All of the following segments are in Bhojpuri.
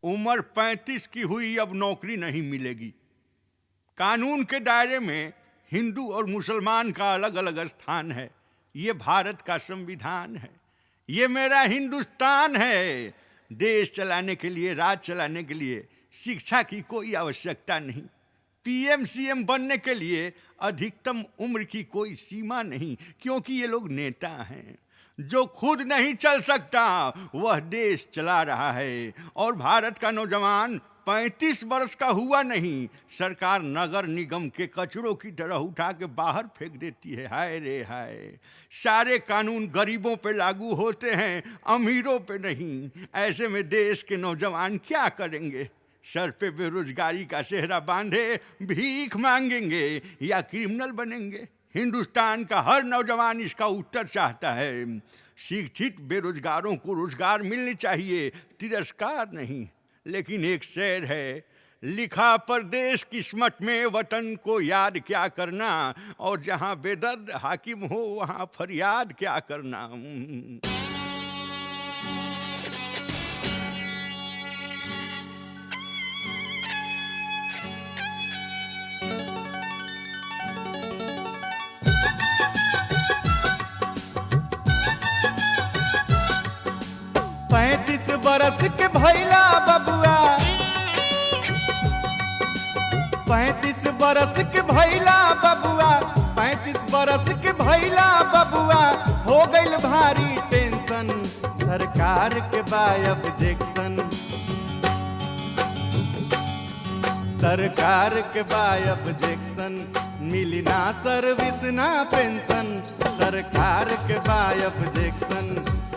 उम्र 35 की हुई, अब नौकरी नहीं मिलेगी। कानून के दायरे में हिंदू और मुसलमान का अलग अलग स्थान है। ये भारत का संविधान है, ये मेरा हिंदुस्तान है। देश चलाने के लिए, राज चलाने के लिए शिक्षा की कोई आवश्यकता नहीं। पीएम सीएम बनने के लिए अधिकतम उम्र की कोई सीमा नहीं, क्योंकि ये लोग नेता हैं। जो खुद नहीं चल सकता वह देश चला रहा है। और भारत का नौजवान 35 वर्ष का हुआ नहीं, सरकार नगर निगम के कचरों की तरह उठा के बाहर फेंक देती है। हाय रे हाय, सारे कानून गरीबों पे लागू होते हैं, अमीरों पे नहीं। ऐसे में देश के नौजवान क्या करेंगे? सर पे बेरोजगारी का सेहरा बांधे भीख मांगेंगे या क्रिमिनल बनेंगे? हिंदुस्तान का हर नौजवान इसका उत्तर चाहता है। शिक्षित बेरोजगारों को रोजगार मिलनी चाहिए, तिरस्कार नहीं। लेकिन एक शेर है, लिखा परदेश किस्मत में वतन को याद क्या करना, और जहां बेदर्द हाकिम हो वहां फरियाद क्या करना। पैंतीस बरस के भैला बबुआ, 35 बरस के भैला बबुआ, 35 बरस के भैला बबुआ, हो गइल भारी टेंशन। सरकार के बा ऑब्जेक्शन, सरकार के बा ऑब्जेक्शन, मिली ना सर्विस ना पेंशन। सरकार के बा ऑब्जेक्शन,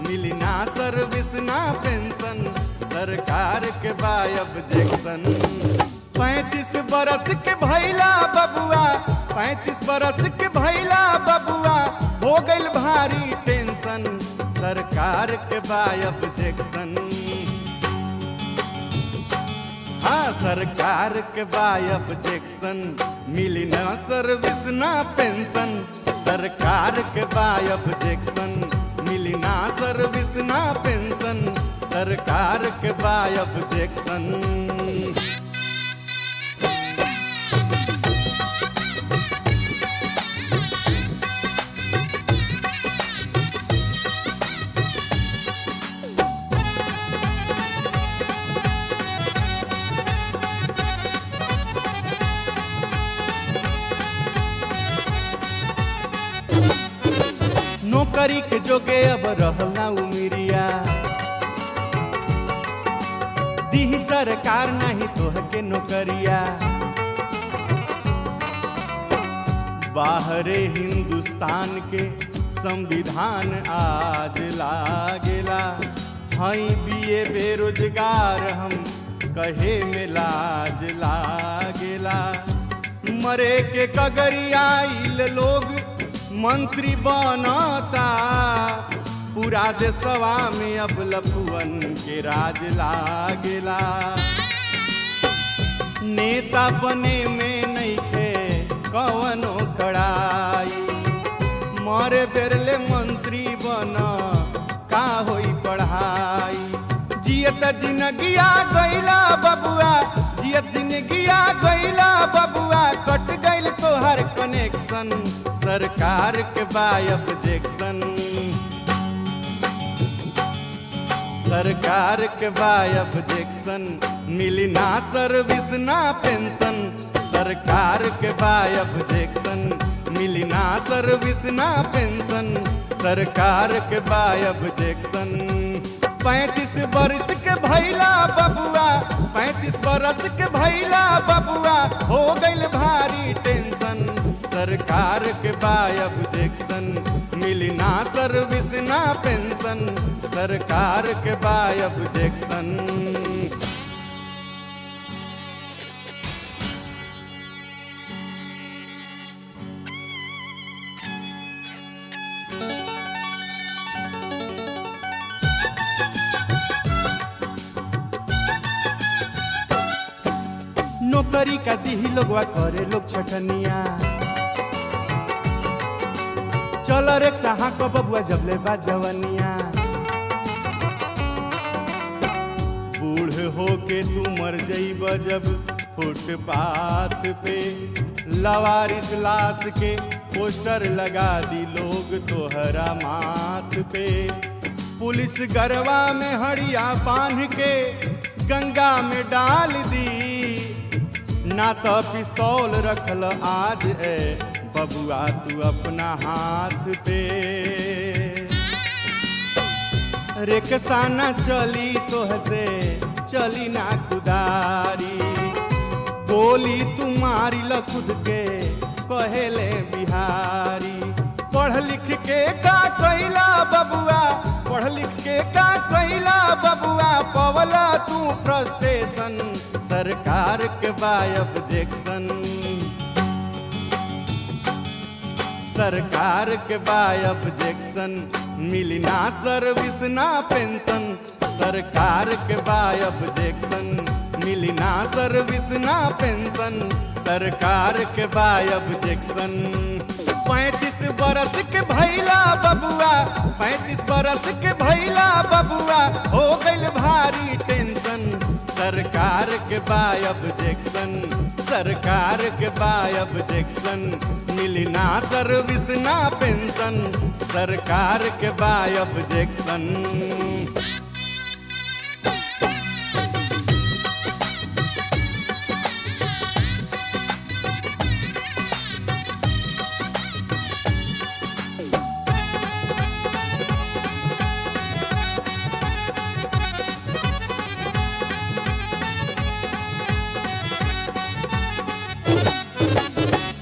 मिली ना सर्विस ना पेंशन। सरकार के बा ऑब्जेक्शन। 35 बरस के भैला बबुआ, 35 बरस के भैला बबुआ, हो गइल भारी टेंशन। सरकार के बा ऑब्जेक्शन। हाँ, सरकार के बा ऑब्जेक्शन, मिली ना सर्विस ना पेंशन। सरकार के बा ऑब्जेक्शन, मिली ना सर्विस ना पेंशन। सरकार के बा ऑब्जेक्शन। नौकरी के जोगे अब रहल ना उमिरिया, दीही सरकार नहीं तोहके नौकरिया। बाहरे हिंदुस्तान के संविधान आज लागेला। हई बीए बेरोजगार हम कहे में लाज लागेला। मरे के कगरी आइल लोग मंत्री बनता, पूरा देशवा में अब लफुअन के राज लागेला। नेता बने में नइखे कवनो कड़ाई, मरे बेरले मंत्री बन का होई पढ़ाई। जियत जिनगिया गइला बबुआ, जियत जिनगिया गइला बबुआ, कट गइल तोहर कनेक्शन। सरकार के बा ऑब्जेक्शन। सरकार के बा ऑब्जेक्शन, मिली ना सर्विस ना पेंशन। सरकार के बा ऑब्जेक्शन, मिली ना सर्विस ना पेंशन। सरकार के बा ऑब्जेक्शन। 35 बरस के भैला बबुआ, 35 बरस के भैला बबुआ, हो गइल भारी टेंशन। सरकार के बा ऑब्जेक्शन, मिली ना सर्विस ना पेंशन। सरकार के बा ऑब्जेक्शन। नौकरी का दीही लोगवा करे लोग छटनिया, चल रिक्शा हाँको बबुआ जबले बा जवनिया। बूढ़ बूढ़ होके तू मर जइब जब फुटपाथ पे, लवारिस लाश के पोस्टर लगा दी लोग तोहरा माथ पे। पुलिस गरवा में हड़िया बांध के गंगा में डाल दी, ना तो पिस्तौल रखल आज है बबुआ तू अपना हाथ पे। रिक्शा न चली तोहसे चली ना कुदारी, गोली तू मारी ल खुद के कहेले बिहारी। पढ़ लिख के का कैला बबुआ, पढ़ लिख के का कैला बबुआ, पवला तू फ्रस्ट्रेशन, सरकार के बा ऑब्जेक्शन, सरकार के बा ऑब्जेक्शन, मिली ना सर्विस ना पेंशन, सरकार के बा ऑब्जेक्शन, मिली ना सर्विस ना पेंशन, सरकार के बा ऑब्जेक्शन। 35 बरस के भैला बबुआ, 35 बरस के भैला बबुआ, हो गइल भारी टेंशन, सरकार के बा ऑब्जेक्शन, सरकार के बा ऑब्जेक्शन, मिली ना सर्विस ना पेंशन, सरकार के बा ऑब्जेक्शन।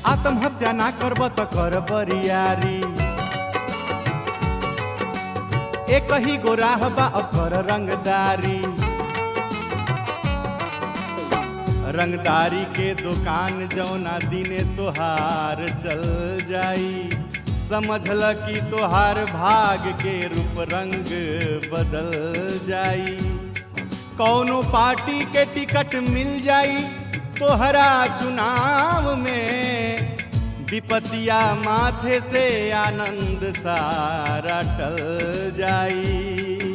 आत्महत्या ना करब तो कर बरियारी, एक ही गो राह बा अब कर रंगदारी। रंगदारी के दुकान जौना दिने तोहार चल जाई, समझल कि तोहार भाग के रूप रंग बदल जाई। कौनो पार्टी के टिकट मिल जाई तोहरा चुनाव में, विपतिया माथे से आनंद सारा टल जाई।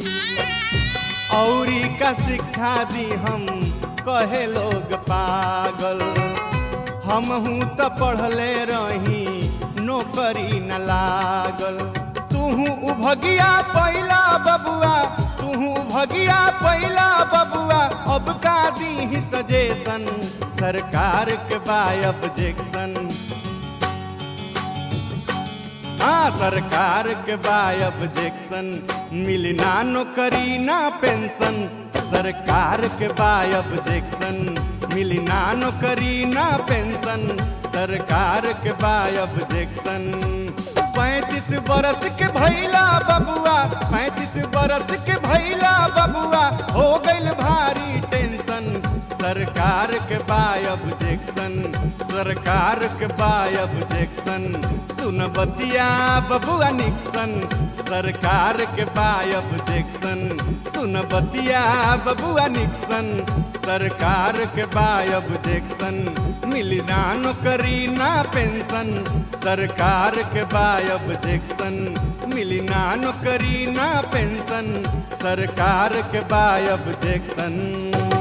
औरी का शिक्षा दी हम कहे लोग पागल, हमहू तो पढ़ले रही नौकरी न लागल। तूहू उभगिया पहिला बबुआ, तूहू उभगिया पहिला बबुआ, अब का दी सजेशन, सरकार के बा ऑब्जेक्शन, हाँ सरकार के बा ऑब्जेक्शन, मिली ना नौकरी ना पेंशन, सरकार के बा ऑब्जेक्शन, मिली ना नौकरी ना पेंशन, सरकार के बा ऑब्जेक्शन। 35 बरस के भैला बबुआ, 35 बरस के भैला बबुआ, हो गइल भारी टेंशन, सरकार के बा ऑब्जेक्शन, सरकार के बा ऑब्जेक्शन। सुन बतिया बबुआ निक्सन, सरकार के बा ऑब्जेक्शन, सुन बतिया बबुआ निक्सन, सरकार के बा ऑब्जेक्शन। मिली ना नौकरी ना पेंशन, सरकार के बा ऑब्जेक्शन, मिली ना नौकरी ना पेंशन, सरकार के बा ऑब्जेक्शन।